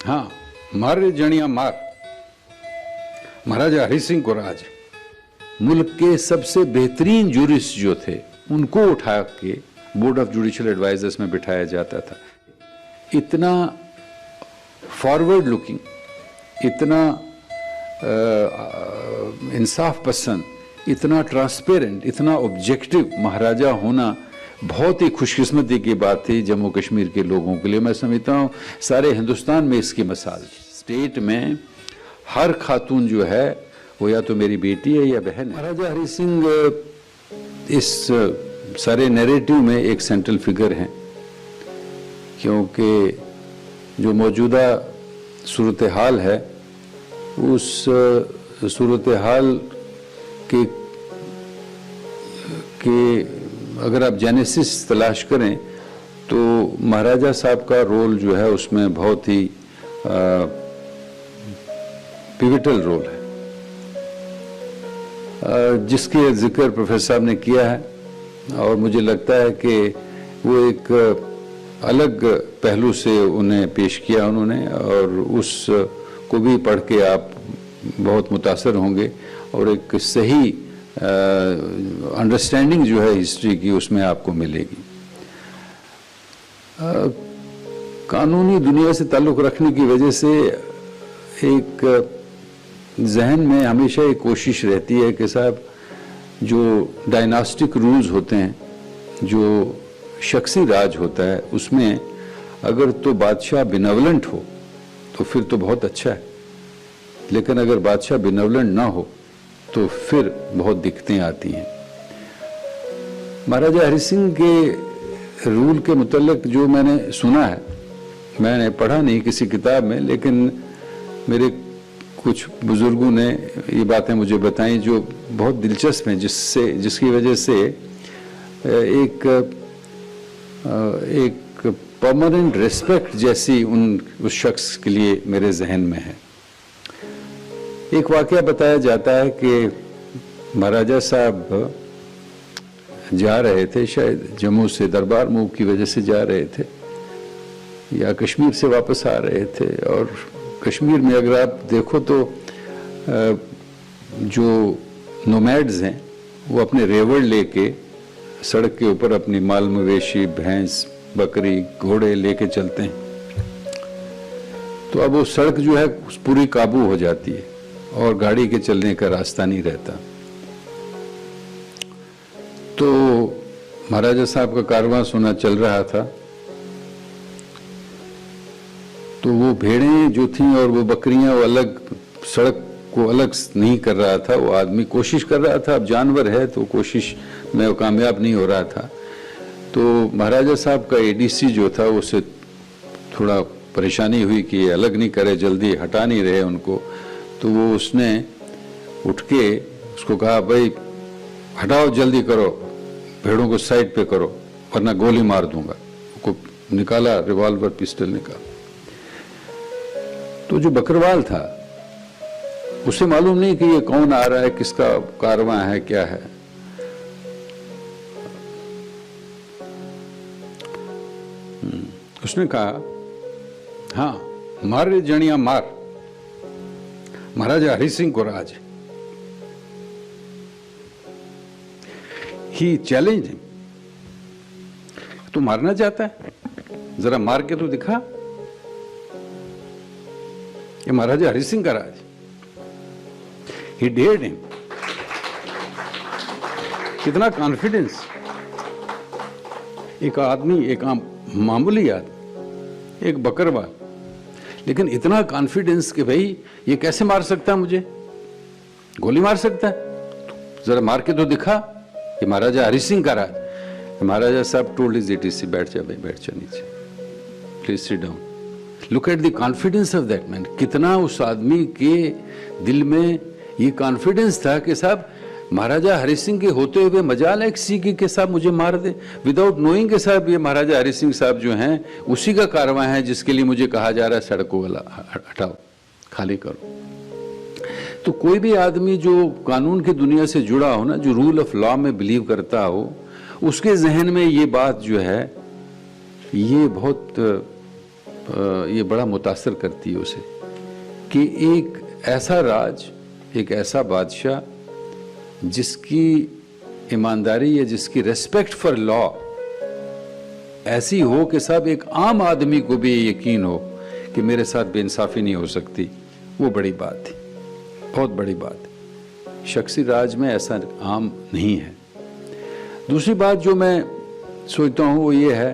हाँ, मार जणिया मार, महाराजा हरि सिंह को राज। मुल्क के सबसे बेहतरीन जूरिस्ट जो थे उनको उठा के बोर्ड ऑफ जुडिशियल एडवाइजर्स में बिठाया जाता था। इतना फॉरवर्ड लुकिंग, इतना इंसाफ पसंद, इतना ट्रांसपेरेंट, इतना ऑब्जेक्टिव महाराजा होना बहुत ही खुशकिस्मती की बात थी जम्मू कश्मीर के लोगों के लिए। मैं समझता हूँ सारे हिंदुस्तान में इसकी मिसाल। स्टेट में हर खातून जो है वो या तो मेरी बेटी है या बहन है। महाराजा हरि सिंह इस सारे नैरेटिव में एक सेंट्रल फिगर हैं, क्योंकि जो मौजूदा सूरत हाल है उस सूरत हाल के अगर आप जेनेसिस तलाश करें तो महाराजा साहब का रोल जो है उसमें बहुत ही पिवटल रोल है, जिसके जिक्र प्रोफेसर साहब ने किया है। और मुझे लगता है कि वो एक अलग पहलू से उन्हें पेश किया उन्होंने, और उस को भी पढ़ के आप बहुत मुतासर होंगे और एक सही अंडरस्टैंडिंग जो है हिस्ट्री की उसमें आपको मिलेगी। कानूनी दुनिया से ताल्लुक़ रखने की वजह से एक जहन में हमेशा एक कोशिश रहती है कि साहब जो डायनास्टिक रूल्स होते हैं, जो शख्सी राज होता है, उसमें अगर तो बादशाह बिनवलेंट हो तो फिर तो बहुत अच्छा है, लेकिन अगर बादशाह बिनवलेंट ना हो तो फिर बहुत दिक्कतें आती हैं। महाराजा हरि सिंह के रूल के मुतल्लिक जो मैंने सुना है, मैंने पढ़ा नहीं किसी किताब में, लेकिन मेरे कुछ बुजुर्गों ने ये बातें मुझे बताई जो बहुत दिलचस्प हैं, जिसकी वजह से एक परमानेंट रिस्पेक्ट जैसी उस शख्स के लिए मेरे जहन में है। एक वाकया बताया जाता है कि महाराजा साहब जा रहे थे, शायद जम्मू से दरबार मूव की वजह से जा रहे थे या कश्मीर से वापस आ रहे थे, और कश्मीर में अगर आप देखो तो जो नोमैड्स हैं वो अपने रेवड़ लेके सड़क के ऊपर अपनी माल मवेशी, भैंस, बकरी, घोड़े लेके चलते हैं। तो अब वो सड़क जो है पूरी काबू हो जाती है और गाड़ी के चलने का रास्ता नहीं रहता। तो महाराजा साहब का कारवां सुना चल रहा था, तो वो भेड़ें जो थीं और वो बकरियां, वो अलग सड़क को अलग नहीं कर रहा था। वो आदमी कोशिश कर रहा था, अब जानवर है तो कोशिश में वो कामयाब नहीं हो रहा था। तो महाराजा साहब का एडीसी जो था उससे थोड़ा परेशानी हुई कि ये अलग नहीं करे, जल्दी हटा नहीं रहे उनको। तो वो उसने उठ के उसको कहा, भाई हटाओ, जल्दी करो, भेड़ों को साइड पे करो वरना गोली मार दूंगा। को निकाला रिवॉल्वर, पिस्टल निकाला। तो जो बकरवाल था उसे मालूम नहीं कि ये कौन आ रहा है, किसका कारवां है, क्या है। उसने कहा, हाँ, मार रे जणिया मार, महाराजा हरि सिंह को राज। ही चैलेंज हिम, तू मारना चाहता है, जरा मार के तू दिखा। ये महाराजा हरि सिंह का राज। ही डेयर्ड हिम। कितना कॉन्फिडेंस। एक आदमी, एक मामूली आदमी, एक बकरवाल, लेकिन इतना कॉन्फिडेंस कि भाई ये कैसे मार सकता है मुझे, गोली मार सकता है, जरा मार के तो दिखा। ये महाराजा हरि सिंह का राज। महाराजा साहब टोल्ड हिज एडीसी, बैठ जा भाई, बैठ जा नीचे, please sit down. Look at the confidence of that man. कितना उस आदमी के दिल में ये कॉन्फिडेंस था कि साहब महाराजा हरि सिंह के होते हुए मजाल है किसी की के साहब मुझे मार दे, विदाउट नोइंग के साहब ये महाराजा हरि सिंह साहब जो हैं उसी का कारवां है जिसके लिए मुझे कहा जा रहा है सड़कों वाला हटाओ, खाली करो। तो कोई भी आदमी जो कानून की दुनिया से जुड़ा हो ना, जो रूल ऑफ लॉ में बिलीव करता हो, उसके जहन में ये बात जो है ये बहुत ये बड़ा मुतासर करती है उसे कि एक ऐसा राज, एक ऐसा बादशाह जिसकी ईमानदारी या जिसकी रेस्पेक्ट फॉर लॉ ऐसी हो कि सब एक आम आदमी को भी यकीन हो कि मेरे साथ बेइंसाफ़ी नहीं हो सकती, वो बड़ी बात थी, बहुत बड़ी बात। शख्सी राज में ऐसा आम नहीं है। दूसरी बात जो मैं सोचता हूँ वो ये है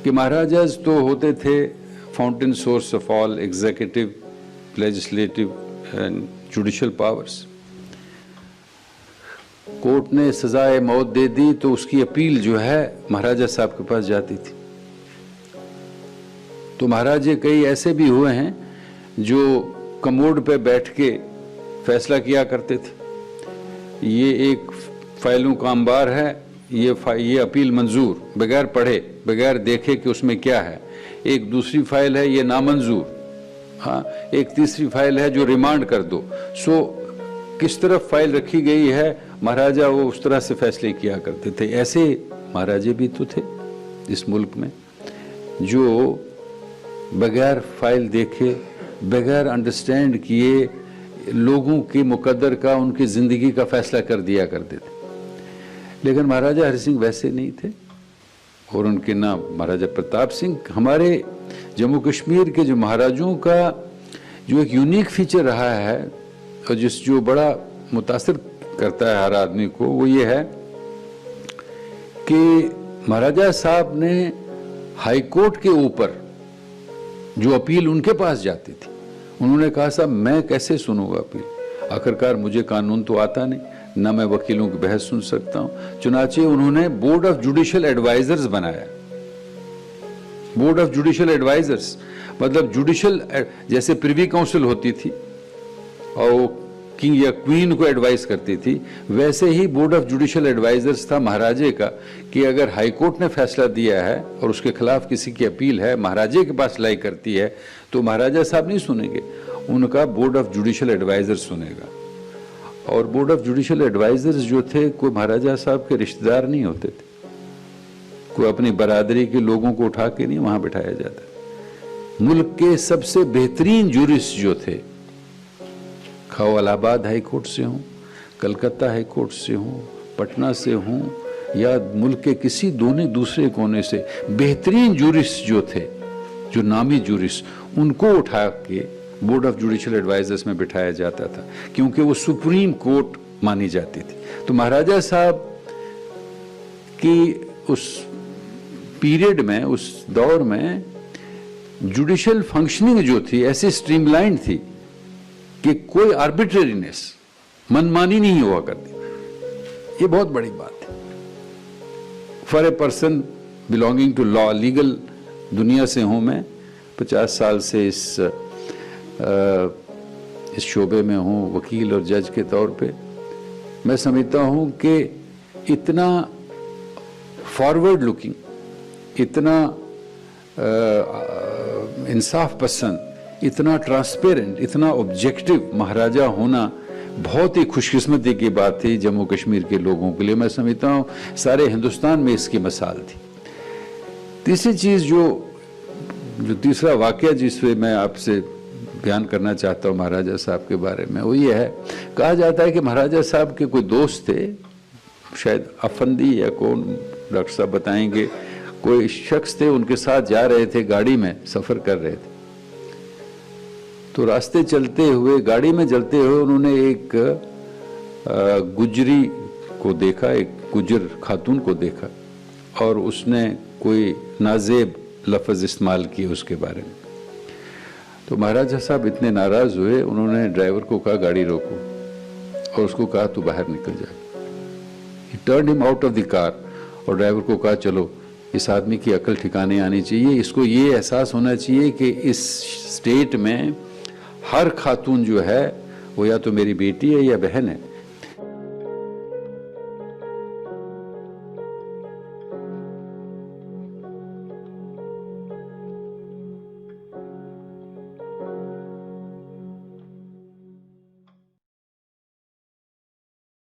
कि महाराजाज तो होते थे fountain source of all executive, legislative and judicial powers. Court ने सजाए मौत दे दी तो उसकी अपील जो है महाराजा साहब के पास जाती थी। तो महाराजे कई ऐसे भी हुए हैं जो कमोड पे बैठ के फैसला किया करते थे। ये एक फाइलों का अंबार है, ये अपील मंजूर, बगैर पढ़े, बगैर देखे कि उसमें क्या है। एक दूसरी फाइल है, ये नामंजूर। हाँ, एक तीसरी फाइल है जो रिमांड कर दो। सो किस तरफ फाइल रखी गई है, महाराजा वो उस तरह से फैसले किया करते थे। ऐसे महाराजे भी तो थे इस मुल्क में जो बगैर फाइल देखे, बगैर अंडरस्टैंड किए लोगों के मुकद्दर का, उनकी ज़िंदगी का फैसला कर दिया करते थे। लेकिन महाराजा हरि सिंह वैसे नहीं थे। और उनके नाम महाराजा प्रताप सिंह, हमारे जम्मू कश्मीर के जो महाराजों का जो एक यूनिक फीचर रहा है और जो बड़ा मुतासिर करता है हर आदमी को, वो ये है कि महाराजा साहब ने हाई कोर्ट के ऊपर जो अपील उनके पास जाती थी, उन्होंने कहा साहब मैं कैसे सुनूंगा अपील, आखिरकार मुझे कानून तो आता नहीं, ना मैं वकीलों की बहस सुन सकता हूं। चुनाचे उन्होंने बोर्ड ऑफ जुडिशियल एडवाइजर्स बनाया। बोर्ड ऑफ जुडिशियल एडवाइजर्स मतलब जुडिशियल, जैसे प्रिवी काउंसिल होती थी और वो किंग या क्वीन को एडवाइस करती थी, वैसे ही बोर्ड ऑफ जुडिशियल एडवाइजर्स था महाराजे का कि अगर हाई कोर्ट ने फैसला दिया है और उसके खिलाफ किसी की अपील है, महाराजे के पास लाई करती है, तो महाराजा साहब नहीं सुनेंगे, उनका बोर्ड ऑफ जुडिशियल एडवाइजर्स सुनेगा। और बोर्ड ऑफ जुडिशियल एडवाइजर्स जो थे कोई महाराजा साहब के रिश्तेदार नहीं होते थे, कोई अपनी बरादरी के लोगों को उठा के नहीं वहां बिठाया जाता। मुल्क के सबसे बेहतरीन जूरिस्ट जो थे, खाओ इलाहाबाद हाई कोर्ट से हूँ, कलकत्ता हाई कोर्ट से हूँ, पटना से हूँ, या मुल्क के किसी दूसरे कोने से बेहतरीन जूरिस्ट जो थे, जो नामी जूरिस्ट, उनको उठा के बोर्ड ऑफ जुडिशियल एडवाइजर्स में बिठाया जाता था, क्योंकि वो सुप्रीम कोर्ट मानी जाती थी। तो महाराजा साहब की उस पीरियड में, उस दौर में जुडिशियल फंक्शनिंग जो थी ऐसी स्ट्रीमलाइन थी कि कोई आर्बिट्रेरीनेस, मनमानी नहीं हुआ करती। ये बहुत बड़ी बात है for a person belonging to law. Legal दुनिया से हूं मैं, 50 साल से इस शोबे में हूँ, वकील और जज के तौर पे। मैं समझता हूँ कि इतना फॉरवर्ड लुकिंग, इतना इंसाफ पसंद, इतना ट्रांसपेरेंट, इतना ऑब्जेक्टिव महाराजा होना बहुत ही खुशकिस्मती की बात थी जम्मू कश्मीर के लोगों के लिए। मैं समझता हूँ सारे हिंदुस्तान में इसकी मिसाल थी। तीसरी चीज़ जो तीसरा वाक़या जिस पे मैं आपसे बयान करना चाहता हूँ महाराजा साहब के बारे में, वो ये है, कहा जाता है कि महाराजा साहब के कोई दोस्त थे, शायद अफंदी या कौन, डॉक्टर साहब बताएंगे, कोई शख्स थे, उनके साथ जा रहे थे, गाड़ी में सफ़र कर रहे थे। तो रास्ते चलते हुए, गाड़ी में चलते हुए उन्होंने एक गुजरी को देखा, एक गुजर खातून को देखा, और उसने कोई नाजेब लफ्ज़ इस्तेमाल किए उसके बारे में। तो महाराजा साहब इतने नाराज़ हुए, उन्होंने ड्राइवर को कहा गाड़ी रोको, और उसको कहा तू बाहर निकल जा। ही turned him out of the car, और ड्राइवर को कहा चलो, इस आदमी की अकल ठिकाने आनी चाहिए, इसको ये एहसास होना चाहिए कि इस स्टेट में हर खातून जो है वो या तो मेरी बेटी है या बहन है,